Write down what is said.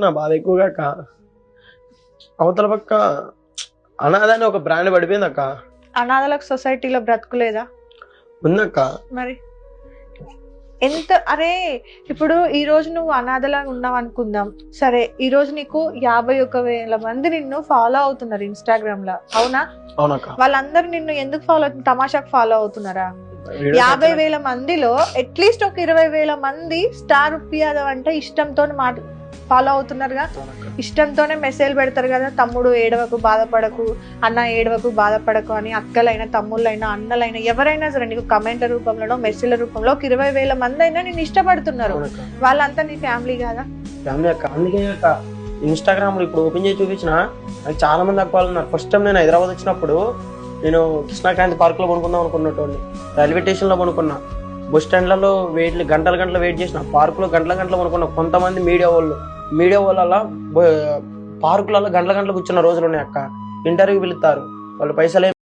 నా బాధ ఎక్కువగా అక్క. అవతల పక్క అనాథని ఒక బ్రాండ్ పడిపోయింది అక్క. అనాథలకు సొసైటీలో బ్రతుకులేదా ఉందక్క. మరి ఎంత అరే ఇప్పుడు ఈ రోజు నువ్వు అనాథలా ఉన్నావు అనుకుందాం, సరే ఈ రోజు నీకు 51,000 మంది నిన్ను ఫాలో అవుతున్నారు ఇన్స్టాగ్రామ్ లో, అవునా? అవునక్క. వాళ్ళందరూ నిన్ను ఎందుకు ఫాలో అవుతున్నారు? తమాషాకు ఫాలో అవుతున్నారా? 50,000 మందిలో అట్లీస్ట్ ఒక 20,000 మంది స్టార్ ఉప్పి యాదవ్ అంటే ఇష్టంతో ఫాలో అవుతున్నారుగా. ఇష్టంతోనే మెసేజ్ పెడతారు కదా, తమ్ముడు ఏడవకు బాధపడకు, అన్న ఏడవకు బాధపడకు అని. అక్కలైనా తమ్ముళ్ళైనా అన్నలైనా ఎవరైనా సరే నీకు కమెంట్ల రూపంలో మెసేజ్ల రూపంలో ఒక 20,000 మంది అయినా నేను ఇష్టపడుతున్నారు. వాళ్ళంతా నీ ఫ్యామిలీ కాదా? ఫ్యామిలీ అక్క. అందుకే అక్క ఇన్స్టాగ్రామ్ లో ఇప్పుడు ఓపెన్ చేసి చూపించిన నాకు చాలా మంది అక్క వాళ్ళు ఉన్నారు. ఫస్ట్ టైం నేను హైదరాబాద్ వచ్చినప్పుడు నేను కృష్ణాక్రాంతి పార్క్ లో పడుకుందాం అనుకున్నట్టు, రైల్వే స్టేషన్ లో పడుకున్నా, బస్ స్టాండ్లలో గంటల వెయిట్ చేసిన, పార్క్ లో గంటల పడుకున్నా. కొంతమంది మీడియా వాళ్ళ పార్కులలో గంటల కూర్చున్న రోజులు ఉన్నాయి అక్క. ఇంటర్వ్యూ పిలుస్తారు, వాళ్ళు పైసలు